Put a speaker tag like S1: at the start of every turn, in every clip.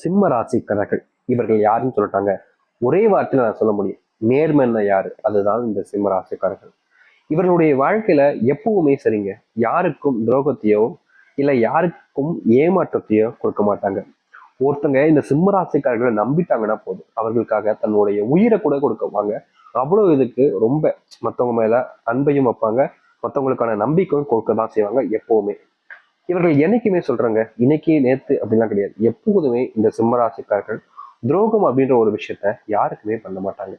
S1: சிம்ம ராசிக்காரர்கள் இவர்கள் யாருன்னு சொல்லிட்டாங்க. ஒரே வார்த்தையில நான் சொல்ல முடியும், நேர்மைன்னா யாரு, அதுதான் இந்த சிம்ம ராசிக்காரர்கள். இவர்களுடைய வாழ்க்கையில எப்பவுமே சரிங்க, யாருக்கும் துரோகத்தையோ இல்ல யாருக்கும் ஏமாற்றத்தையோ கொடுக்க மாட்டாங்க. ஒருத்தங்க இந்த சிம்ம ராசிக்காரர்களை நம்பிட்டாங்கன்னா போதும், அவர்களுக்காக தன்னுடைய உயிரை கூட கொடுக்குவாங்க. அவ்வளவு இதுக்கு ரொம்ப மற்றவங்க மேல அன்பையும் வைப்பாங்க, மற்றவங்களுக்கான நம்பிக்கையும் கொடுக்க தான் செய்வாங்க எப்பவுமே. இவர்கள் என்னைக்குமே சொல்றாங்க, இன்னைக்கு நேத்து அப்படின்லாம் கிடையாது. எப்போதுமே இந்த சிம்மராசிக்காரர்கள் துரோகம் அப்படின்ற ஒரு விஷயத்த யாருக்குமே பண்ண மாட்டாங்க.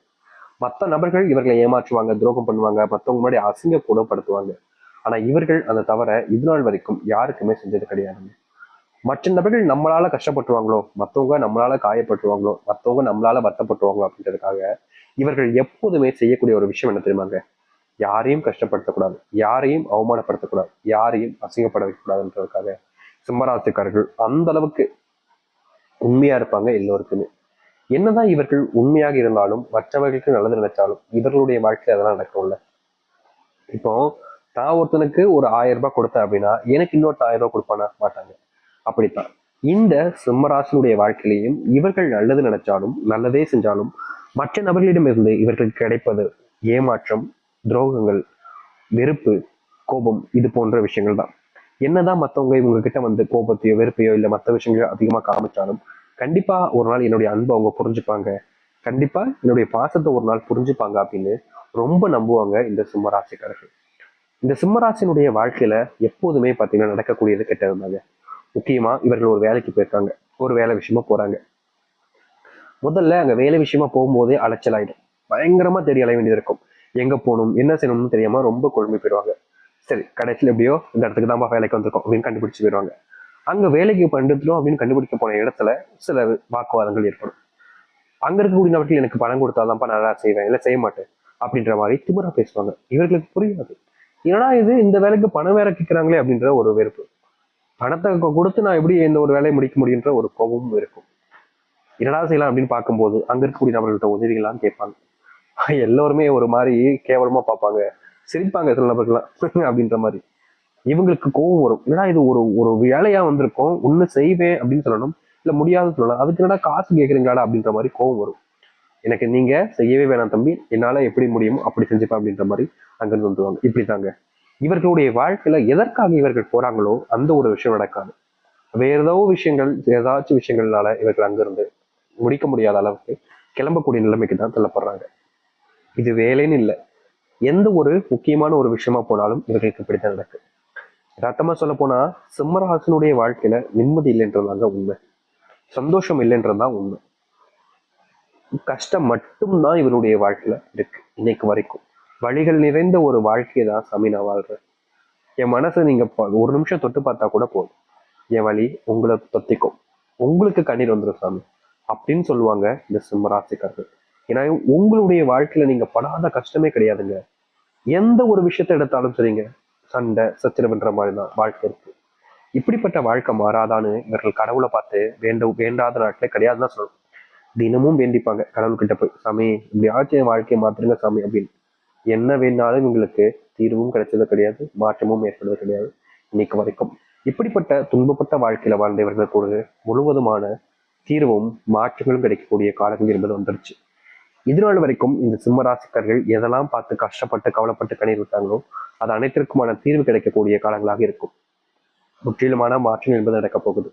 S1: மற்ற நபர்கள் இவர்களை ஏமாற்றுவாங்க, துரோகம் பண்ணுவாங்க, மற்றவங்க முன்னாடி அசிங்க கூடப்படுத்துவாங்க. ஆனா இவர்கள் அந்த தவிர இது நாள் வரைக்கும் யாருக்குமே செஞ்சது கிடையாதுங்க. மற்ற நபர்கள் நம்மளால கஷ்டப்பட்டுருவாங்களோ, மற்றவங்க நம்மளால காயப்பட்டுருவாங்களோ, மற்றவங்க நம்மளால வருத்தப்பட்டுருவாங்களோ அப்படின்றதுக்காக இவர்கள் எப்போதுமே செய்யக்கூடிய ஒரு விஷயம் என்ன தெரியுமாங்க, யாரையும் கஷ்டப்படுத்தக்கூடாது, யாரையும் அவமானப்படுத்தக்கூடாது, யாரையும் அசிங்கப்பட வைக்கக்கூடாதுன்றதுக்காக சிம்மராசிக்காரர்கள் அந்த அளவுக்கு உண்மையா இருப்பாங்க எல்லோருக்குமே. என்னதான் இவர்கள் உண்மையாக இருந்தாலும் மற்றவர்களுக்கு நல்லது நினைச்சாலும் இவர்களுடைய வாழ்க்கையில அதெல்லாம் நடக்கும்ல. இப்போ நான் ஒருத்தனுக்கு ஒரு 1000 ரூபாய் கொடுத்தேன் அப்படின்னா எனக்கு இன்னொருத்த 1000 ரூபாய் கொடுப்பானா? மாட்டாங்க. அப்படித்தான் இந்த சிம்மராசினுடைய வாழ்க்கையிலையும் இவர்கள் நல்லது நினைச்சாலும் நல்லதே செஞ்சாலும் மற்ற நபர்களிடமிருந்து இவர்களுக்கு கிடைப்பது ஏமாற்றம், துரோகங்கள், வெறுப்பு, கோபம், இது போன்ற விஷயங்கள் தான். என்னதான் மற்றவங்க இவங்க கிட்ட வந்து கோபத்தையோ வெறுப்பையோ இல்லை மற்ற விஷயங்களோ அதிகமாக காமிச்சாலும் கண்டிப்பா ஒரு நாள் என்னுடைய அன்பை அவங்க புரிஞ்சுப்பாங்க, கண்டிப்பா என்னுடைய பாசத்தை ஒரு நாள் புரிஞ்சுப்பாங்க அப்படின்னு ரொம்ப நம்புவாங்க இந்த சிம்மராசிக்காரர்கள். இந்த சிம்மராசினுடைய வாழ்க்கையில எப்போதுமே பார்த்தீங்கன்னா நடக்கக்கூடியது கெட்டதுதாங்க. முக்கியமா இவர்கள் ஒரு வேலைக்கு போயிருக்காங்க, ஒரு வேலை விஷயமா போறாங்க. முதல்ல அங்க வேலை விஷயமா போகும்போதே அலைச்சல் ஆயிடும், பயங்கரமா தேடி அலைய வேண்டியது இருக்கும். எங்க போகணும் என்ன செய்யணும்னு தெரியாம ரொம்ப குழம்பி போயிடுவாங்க. சரி, கடைசியில் எப்படியோ இந்த இடத்துக்கு தான் வேலைக்கு வந்திருக்கோம் அப்படின்னு கண்டுபிடிச்சு போயிடுவாங்க. அங்க வேலைக்கு பண்ணிட்டோம் அப்படின்னு கண்டுபிடிக்க போன இடத்துல சில வாக்குவாதங்கள் ஏற்படும். அங்க இருக்கக்கூடிய நபர்கள் எனக்கு பணம் கொடுத்தாதான்ப்பா நல்லா செய்வேன், இல்லை செய்ய மாட்டேன் அப்படின்ற மாதிரி திமிரா பேசுவாங்க. இவர்களுக்கு புரியாது, ஏன்னா இது இந்த வேலைக்கு பணம் வேற கேட்கிறாங்களே அப்படின்ற ஒரு வெறுப்பு. பணத்தை கொடுத்து நான் எப்படி இந்த ஒரு வேலையை முடிக்க முடியுன்ற ஒரு கோபமும் இருக்கும். என்னடா செய்யலாம் அப்படின்னு பார்க்கும்போது அங்க இருக்கக்கூடிய நபர்கள்ட்ட உதவிகளான்னு கேட்பாங்க. எல்லோருமே ஒரு மாதிரி கேவலமா பார்ப்பாங்க, சிரிப்பாங்க சில நபர்கள்லாம் அப்படின்ற மாதிரி. இவங்களுக்கு கோபம் வரும், ஏன்னா இது ஒரு ஒரு வேலையா வந்திருக்கோம், ஒண்ணு செய்வேன் அப்படின்னு சொல்லணும், இல்ல முடியாதுன்னு சொல்லலாம், அதுக்கு என்னடா காசு கேட்குறீங்களாடா அப்படின்ற மாதிரி கோபம் வரும். எனக்கு நீங்க செய்யவே வேணாம் தம்பி, என்னால எப்படி முடியுமோ அப்படி செஞ்சுப்பேன் அப்படின்ற மாதிரி அங்கிருந்து வந்துருவாங்க. இப்படித்தாங்க இவர்களுடைய வாழ்க்கையில எதற்காக இவர்கள் போறாங்களோ அந்த ஒரு விஷயம் நடக்காது. வேற ஏதோ விஷயங்கள், ஏதாச்சும் விஷயங்கள்னால இவர்கள் அங்கிருந்து முடிக்க முடியாத அளவுக்கு கிளம்பக்கூடிய நிலைமைக்கு தான் தள்ளப்படுறாங்க. இது வேலைன்னு இல்லை, எந்த ஒரு முக்கியமான ஒரு விஷயமா போனாலும் இவர்களுக்கு இப்படித்தான் நடக்கு. யதார்த்தமா சொல்ல போனா சிம்மராசனுடைய வாழ்க்கையில நிம்மதி இல்லைன்றதாங்க உண்மை, சந்தோஷம் இல்லைன்றதுதான் உண்மை. கஷ்டம் மட்டும்தான் இவருடைய வாழ்க்கையில இருக்கு இன்னைக்கு வரைக்கும். வழிகள் நிறைந்த ஒரு வாழ்க்கையை தான் சாமி நான் வாழ்றேன். என் மனசை நீங்க ஒரு நிமிஷம் தொட்டு பார்த்தா கூட போதும், என் வழி உங்களை தொத்திக்கும், உங்களுக்கு கண்ணீர் வந்துடும் சாமி அப்படின்னு சொல்லுவாங்க இந்த சிம்மராசிக்காரர்கள். ஏன்னா உங்களுடைய வாழ்க்கையில நீங்க படாத கஷ்டமே கிடையாதுங்க. எந்த ஒரு விஷயத்த எடுத்தாலும் சரிங்க, சண்டை சச்சரவுன்ற மாதிரி தான் வாழ்க்கை இருக்கு. இப்படிப்பட்ட வாழ்க்கை மாறாதான்னு இவர்கள் கடவுளை பார்த்து வேண்டாத நாட்களே கிடையாதுன்னு தான் சொல்லணும். தினமும் வேண்டிப்பாங்க கடவுள்கிட்ட போய், சாமி இப்படியாச்சும் என் வாழ்க்கையை மாத்துருங்க சாமி அப்படின்னு. என்ன வேணாலும் இவங்களுக்கு தீர்வும் கிடைச்சது கிடையாது, மாற்றமும் ஏற்படுவது கிடையாது இன்னைக்கு வரைக்கும். இப்படிப்பட்ட துன்பப்பட்ட வாழ்க்கையில வாழ்ந்த இவர்கள் கூட முழுவதுமான தீர்வும் மாற்றங்களும் கிடைக்கக்கூடிய காலங்கள் என்பது வந்துருச்சு. இதனால வரைக்கும் இந்த சிம்மராசிக்காரர்கள் எதெல்லாம் பார்த்து கஷ்டப்பட்டு கவலைப்பட்டு கண்ணீர் விட்டாங்களோ அது அனைத்திற்குமான தீர்வு கிடைக்கக்கூடிய காலங்களாக இருக்கும். முற்றிலுமான மாற்றம் என்பது நடக்கப் போகுது.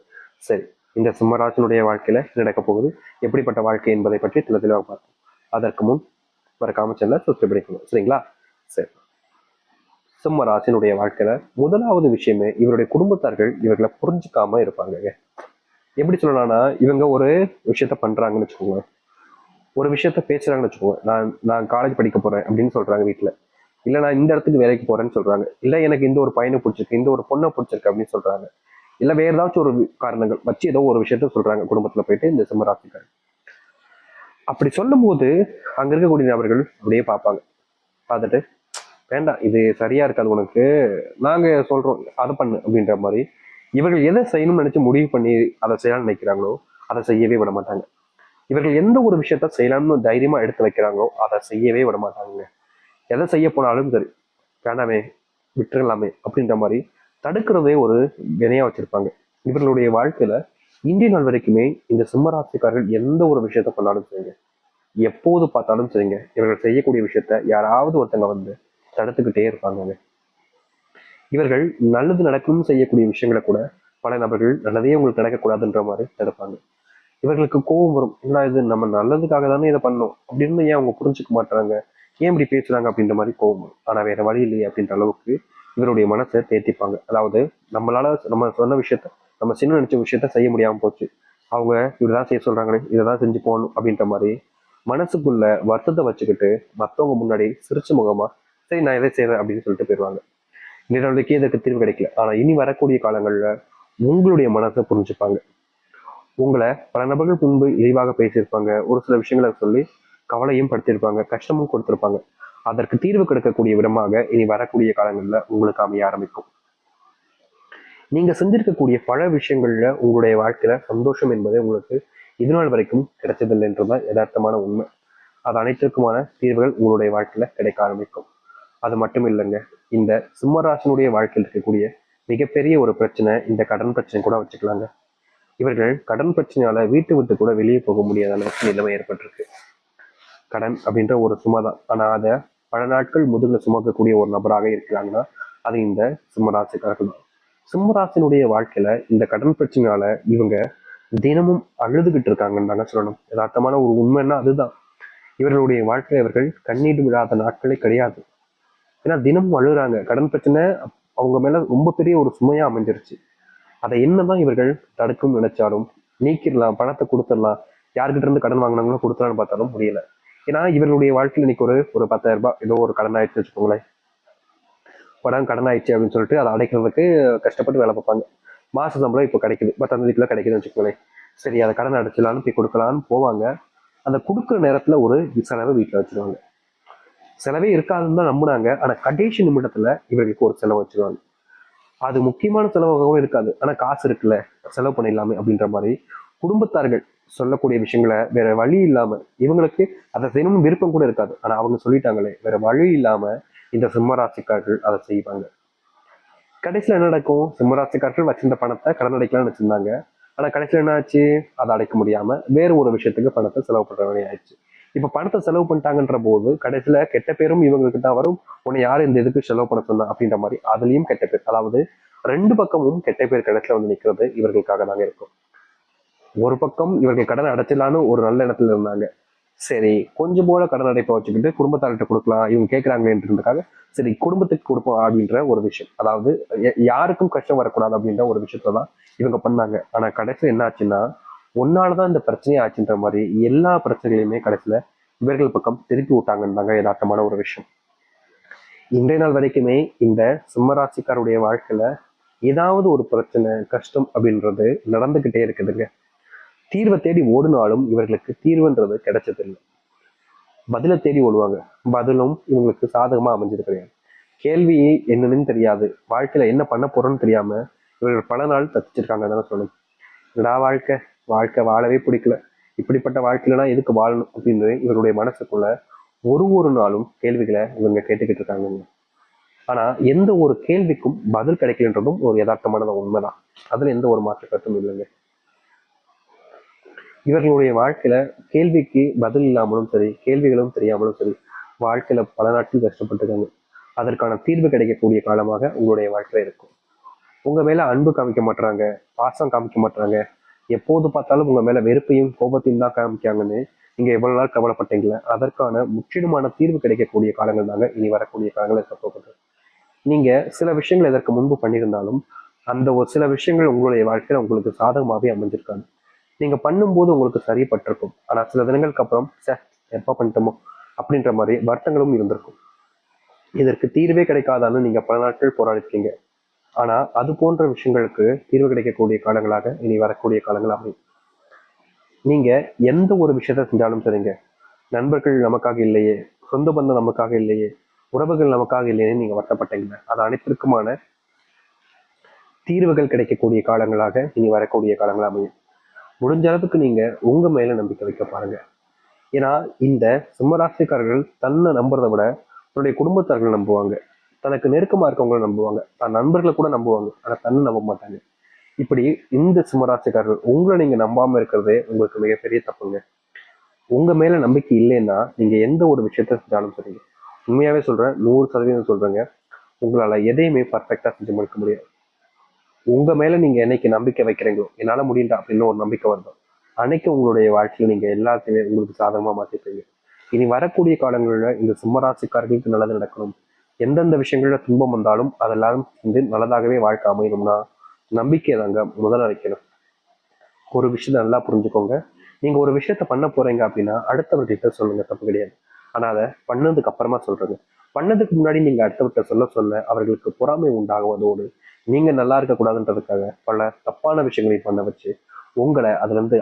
S1: சரி, இந்த சிம்மராசினுடைய வாழ்க்கையில நடக்க போகுது, எப்படிப்பட்ட வாழ்க்கை என்பதை பற்றி தெளிவாக பார்ப்போம். அதற்கு முன் மறக்காம சேனலை சப்ஸ்கிரைப் பண்ணிக்கணும், சரிங்களா? சரி, சிம்ம ராசினுடைய வாழ்க்கையில முதலாவது விஷயமே இவருடைய குடும்பத்தார்கள் இவர்களை புரிஞ்சுக்காம இருப்பாங்க. எப்படி சொல்லலாம்னா, இவங்க ஒரு விஷயத்த பண்றாங்கன்னு வச்சுக்கோங்க, ஒரு விஷயத்த பேசுறாங்கன்னு வச்சுக்கோங்க. நான் நான் காலேஜ் படிக்க போறேன் அப்படின்னு சொல்றாங்க வீட்டுல, இல்ல நான் இந்த இடத்துக்கு வேலைக்கு போறேன்னு சொல்றாங்க, இல்ல எனக்கு இந்த ஒரு பையனை பிடிச்சிருக்கு, இந்த ஒரு பொண்ணை பிடிச்சிருக்கு அப்படின்னு சொல்றாங்க, இல்ல வேற ஏதாச்சும் ஒரு காரணங்கள் வச்சு ஏதோ ஒரு விஷயத்த சொல்றாங்க குடும்பத்துல போயிட்டு இந்த சிம்மராசிக்காரர். அப்படி சொல்லும் போது அங்க இருக்கக்கூடிய நபர்கள் அப்படியே பார்ப்பாங்க, பார்த்துட்டு வேண்டாம் இது சரியா இருக்காது உனக்கு, நாங்க சொல்றோம் அதை பண்ணு அப்படின்ற மாதிரி இவர்கள் எதை செய்யணும்னு நினைச்சு முடிவு பண்ணி அதை செய்யலாம்னு நினைக்கிறாங்களோ அதை செய்யவே விட மாட்டாங்க. இவர்கள் எந்த ஒரு விஷயத்த செய்யலாம்னு தைரியமா எடுத்து வைக்கிறாங்களோ அதை செய்யவே விட மாட்டாங்க. எதை செய்ய போனாலும் சரி, வேண்டாமே விட்டுறலாமே அப்படின்ற மாதிரி தடுக்கிறதே ஒரு வினையா வச்சிருப்பாங்க. இவர்களுடைய வாழ்க்கையில இந்திய நாள் வரைக்குமே இந்த சிம்மராசிக்காரர்கள் எந்த ஒரு விஷயத்த பண்ணாலும் சரிங்க, எப்போது பார்த்தாலும் சரிங்க, இவர்கள் செய்யக்கூடிய விஷயத்த யாராவது ஒருத்தங்க வந்து தடுத்துக்கிட்டே இருப்பாங்க. இவர்கள் நல்லது நடக்கணும்னு செய்யக்கூடிய விஷயங்களை கூட பல நபர்கள் நல்லதே உங்களுக்கு நடக்கக்கூடாதுன்ற மாதிரி தடுப்பாங்க. இவர்களுக்கு கோபம் வரும், என்ன இது நம்ம நல்லதுக்காக தானே இதை பண்ணோம் அப்படின்னு ஏன் அவங்க புரிஞ்சுக்க மாட்டாங்க, ஏன் இப்படி பேசுறாங்க அப்படின்ற மாதிரி கோபம் வரும். ஆனா வேற வழி இல்லையே அப்படின்ற அளவுக்கு இவருடைய மனசை தேத்திப்பாங்க. அதாவது நம்மளால நம்ம சொன்ன விஷயத்த, நம்ம சின்ன நினைச்ச விஷயத்த செய்ய முடியாம போச்சு, அவங்க இப்படிதான் செய்ய சொல்றாங்களே, இதைதான் செஞ்சு போகணும் அப்படின்ற மாதிரி மனசுக்குள்ள வருத்தத்தை வச்சுக்கிட்டு மற்றவங்க முன்னாடி சிரிச்ச முகமா சரி நான் எதை செய்வேன் அப்படின்னு சொல்லிட்டு போயிடுவாங்க. நிலவுக்கு இதற்கு தீர்வு கிடைக்கல. ஆனா இனி வரக்கூடிய காலங்கள்ல உங்களுடைய மனசை புரிஞ்சுப்பாங்க. உங்களை பல நபர்கள் முன்பு இழிவாக பேசியிருப்பாங்க, ஒரு சில விஷயங்களை சொல்லி கவலையும் படுத்தியிருப்பாங்க, கஷ்டமும் கொடுத்திருப்பாங்க. அதற்கு தீர்வு கிடைக்கக்கூடிய விதமாக இனி வரக்கூடிய காலங்கள்ல உங்களுக்கு அமைய ஆரம்பிக்கும். நீங்க செஞ்சிருக்கக்கூடிய பல விஷயங்கள்ல உங்களுடைய வாழ்க்கையில சந்தோஷம் என்பது உங்களுக்கு இதுநாள் வரைக்கும் கிடைச்சதில்லை என்றுதான் யதார்த்தமான உண்மை. அது அனைத்திற்குமான தீர்வுகள் உங்களுடைய வாழ்க்கையில கிடைக்க ஆரம்பிக்கும். அது மட்டும் இல்லைங்க, இந்த சிம்மராசனுடைய வாழ்க்கையில் இருக்கக்கூடிய மிகப்பெரிய ஒரு பிரச்சனை இந்த கடன் பிரச்சனை கூட வச்சுக்கலாங்க. இவர்கள் கடன் பிரச்சனையால வீட்டு விட்டு கூட வெளியே போக முடியாத அளவுக்கு நிலைமை ஏற்பட்டிருக்கு. கடன் அப்படின்ற ஒரு சுமை தான், ஆனா அதை பல நாட்கள் முதுகுல சுமக்கக்கூடிய ஒரு நபராக இருக்கிறாங்கன்னா அது இந்த சிம்மராசிக்காரர்கள் தான். சிம்மராசினுடைய வாழ்க்கையில இந்த கடன் பிரச்சனையால இவங்க தினமும் அழுதுகிட்டு இருக்காங்கன்னு தாங்க சொல்லணும். யதார்த்தமான ஒரு உண்மைன்னா அதுதான். இவர்களுடைய வாழ்க்கையில இவர்கள் கண்ணீர் விடாத நாட்களே கிடையாது. ஏன்னா தினமும் அழுகுறாங்க. கடன் பிரச்சனை அவங்க மேல ரொம்ப பெரிய ஒரு சுமையா அமைஞ்சிருச்சு. அதை என்னதான் இவர்கள் தடுக்கும் நினைச்சாலும் நீக்கிடலாம், பணத்தை கொடுத்துடலாம், யார்கிட்ட இருந்து கடன் வாங்கினாங்களோ கொடுத்துலான்னு பார்த்தாலும் முடியல. ஏன்னா இவர்களுடைய வாழ்க்கையில் இன்னைக்கு ஒரு 10,000 ரூபாய் ஏதோ ஒரு கடன் ஆயிடுச்சு வச்சுக்கோங்களேன். கடன் ஆயிடுச்சு அப்படின்னு சொல்லிட்டு அதை அடைக்கிறதுக்கு கஷ்டப்பட்டு வேலை பார்ப்பாங்க. மாச சம்பளம் இப்போ கிடைக்குது, 10ஆம் தேதிக்குள்ள கிடைக்குதுன்னு வச்சுக்கோங்களேன். சரி அதை கடன் அடைச்சலான்னு போய் கொடுக்கலான்னு போவாங்க. அந்த கொடுக்குற நேரத்துல ஒரு செலவை வீட்டில் வச்சிருவாங்க. செலவே இருக்காதுன்னு தான் நம்புனாங்க, ஆனா கடைசி நிமிடத்துல இவர்களுக்கு ஒரு செலவு வச்சிருவாங்க. அது முக்கியமான செலவாகவும் இருக்காது, ஆனா காசு இருக்குல்ல செலவு பண்ணிடலாமே அப்படின்ற மாதிரி குடும்பத்தார்கள் சொல்லக்கூடிய விஷயங்களை வேற வழி இல்லாம இவங்களுக்கு அதை செய்யணும்னு விருப்பம் கூட இருக்காது, ஆனா அவங்க சொல்லிட்டாங்களே வேற வழி இல்லாம இந்த சிம்மராசிக்காரர்கள் அதை செய்வாங்க. கடைசியில என்ன நடக்கும், சிம்மராசிக்காரர்கள் வச்சிருந்த பணத்தை கடன் அடைக்கலாம்னு வச்சிருந்தாங்க. ஆனா கடைசியில என்ன ஆச்சு, அதை அடைக்க முடியாம வேறு ஒரு விஷயத்துக்கு பணத்தை செலவு பண்ற வேலையை ஆயிடுச்சு. இப்ப பணத்தை செலவு பண்ணிட்டாங்கன்ற போது கடைசியில கெட்ட பேரும் இவங்களுக்கு தான் வரும். உன்னை யாரு இந்த இதுக்கு செலவு பண்ண சொன்னா அப்படின்ற மாதிரி அதுலயும் கெட்ட பேர். அதாவது ரெண்டு பக்கமும் கெட்ட பேர் கடைசியில வந்து நிக்கிறது இவர்களுக்காக தாங்க இருக்கும். ஒரு பக்கம் இவர்கள் கடன் அடைச்சலான்னு ஒரு நல்ல இடத்துல இருந்தாங்க. சரி கொஞ்சம் போல கடன் அடைப்பை வச்சுக்கிட்டு குடும்பத்தார்கிட்ட கொடுக்கலாம், இவங்க கேட்கறாங்கன்றதுக்காக சரி குடும்பத்துக்கு கொடுப்போம் அப்படின்ற ஒரு விஷயம். அதாவது யாருக்கும் கஷ்டம் வரக்கூடாது அப்படின்ற ஒரு விஷயத்தான் இவங்க பண்ணாங்க. ஆனா கடைசியில் என்ன ஆச்சுன்னா, ஒன்னாலதான் இந்த பிரச்சனையே ஆச்சுன்ற மாதிரி எல்லா பிரச்சனைகளையுமே கடைசியில இவர்கள் பக்கம் திருப்பி விட்டாங்கன்னு தாங்க யதார்த்தமான ஒரு விஷயம். இன்றைய நாள் வரைக்குமே இந்த சிம்மராசிக்காருடைய வாழ்க்கையில ஏதாவது ஒரு பிரச்சனை கஷ்டம் அப்படின்றது நடந்துகிட்டே இருக்குதுங்க. தீர்வை தேடி ஓடினாலும் இவர்களுக்கு தீர்வுன்றது கிடைச்சதில்லை. பதிலை தேடி ஓடுவாங்க, பதிலும் இவங்களுக்கு சாதகமா அமைஞ்சது கிடையாது. கேள்வி என்னன்னு தெரியாது, வாழ்க்கையில என்ன பண்ண போறோம்னு தெரியாம இவர்கள் பல நாள் தப்பிச்சிருக்காங்க தானே சொல்லணும். என்னடா வாழ்க்கை, வாழ்க்கை வாழவே பிடிக்கல, இப்படிப்பட்ட வாழ்க்கையிலனா எதுக்கு வாழணும் அப்படின்னு இவருடைய மனசுக்குள்ள ஒரு நாளும் கேள்விகளை இவங்க கேட்டுக்கிட்டு இருக்காங்க. ஆனா எந்த ஒரு கேள்விக்கும் பதில் கிடைக்கலன்றதும் ஒரு யதார்த்தமான உண்மைதான். அதுல எந்த ஒரு மாற்று கருத்தும் இல்லைங்க. இவர்களுடைய வாழ்க்கையில கேள்விக்கு பதில் இல்லாமலும் சரி, கேள்விகளும் தெரியாமலும் சரி, வாழ்க்கையில பல நாட்கள் கஷ்டப்பட்டுருக்காங்க. அதற்கான தீர்வு கிடைக்கக்கூடிய காலமாக உங்களுடைய வாழ்க்கையில இருக்கும். உங்க மேல அன்பு காமிக்க மாட்டாங்க, பாசம் காமிக்க மாட்டாங்க, எப்போது பார்த்தாலும் உங்க மேல வெறுப்பையும் கோபத்தையும் தான் காமிக்காங்கன்னு நீங்க எவ்வளவு நாள் கவலைப்பட்டீங்களே, அதற்கான முற்றிலுமான தீர்வு கிடைக்கக்கூடிய காலங்கள் தாங்க இனி வரக்கூடிய காலங்கள் இருக்க போகுது. நீங்க சில விஷயங்கள் இதற்கு முன்பு பண்ணியிருந்தாலும் அந்த ஒரு சில விஷயங்கள் உங்களுடைய வாழ்க்கையில உங்களுக்கு சாதகமாகவே அமைஞ்சிருக்காங்க. நீங்க பண்ணும்போது உங்களுக்கு சரிப்பட்டிருக்கும், ஆனா சில தினங்களுக்கு அப்புறம் எப்ப பண்ணிட்டோமோ அப்படின்ற மாதிரி வருத்தங்களும் இருந்திருக்கும். இதற்கு தீர்வே கிடைக்காதான்னு நீங்க பல நாட்கள் போராடிருக்கீங்க. ஆனா அது போன்ற விஷயங்களுக்கு தீர்வு கிடைக்கக்கூடிய காலங்களாக இனி வரக்கூடிய காலங்கள் அமையும். நீங்க எந்த ஒரு விஷயத்த செஞ்சாலும் சரிங்க, நண்பர்கள் நமக்காக இல்லையே, சொந்த பந்தம் நமக்காக இல்லையே, உறவுகள் நமக்காக இல்லையே நீங்க வருத்தப்பட்டீங்க, அது அனைத்திற்குமான தீர்வுகள் கிடைக்கக்கூடிய காலங்களாக இனி வரக்கூடிய காலங்கள் அமையும். முடிஞ்ச அளவுக்கு நீங்க உங்க மேல நம்பிக்கை வைக்க பாருங்க. ஏன்னா இந்த சிம்மராசிக்காரர்கள் தன்னை நம்புறதை விட தன்னுடைய குடும்பத்தார்கள் நம்புவாங்க, தனக்கு நெருக்கமா இருக்கவங்களும் நம்புவாங்க, தன் நண்பர்களை கூட நம்புவாங்க, ஆனா தன்னை நம்ப மாட்டாங்க. இப்படி இந்த சிம்மராசிக்காரர்கள் உங்களை நீங்க நம்பாம இருக்கிறதே உங்களுக்கு மிகப்பெரிய தப்புங்க. உங்க மேல நம்பிக்கை இல்லைன்னா நீங்க எந்த ஒரு விஷயத்த செஞ்சாலும் சரிங்க. உண்மையாவே சொல்றேன், 100% சொல்றேங்க. உங்களால எதையுமே பர்ஃபெக்டா செஞ்சு முடிக்க முடியாது. உங்க மேல நீங்க என்னைக்கு நம்பிக்கை வைக்கிறீங்களோ, என்னால முடியும்டா அப்படின்னு ஒரு நம்பிக்கை வருதோ, அன்னைக்கு உங்களுடைய வாழ்க்கையில நீங்க எல்லாத்தையுமே உங்களுக்கு சாதகமா மாத்திப்பீங்க. இனி வரக்கூடிய காலங்களில் இந்த சிம்மராசிக்காரர்களுக்கு நல்லது நடக்கணும். எந்தெந்த விஷயங்கள்ல துன்பம் வந்தாலும் அதெல்லாம் வந்து நல்லதாகவே வாழ்க்கை அமையணும்னா நம்பிக்கை தாங்க முதல்ல வைக்கணும். ஒரு விஷயத்த நல்லா புரிஞ்சுக்கோங்க. நீங்க ஒரு விஷயத்த பண்ண போறீங்க அப்படின்னா அடுத்தவர்கிட்ட சொல்லுங்க, தப்பு கிடையாது. ஆனா அதை பண்ணதுக்கு அப்புறமா சொல்றேங்க. பண்ணதுக்கு முன்னாடி நீங்க அடுத்தவர்கிட்ட சொல்ல சொல்ல அவர்களுக்கு பொறாமை உண்டாகுவதோடு நீங்க நல்லா இருக்கக்கூடாதுன்றதுக்காக பல தப்பான விஷயங்களை பண்ண வச்சு உங்களை அதுல இருந்து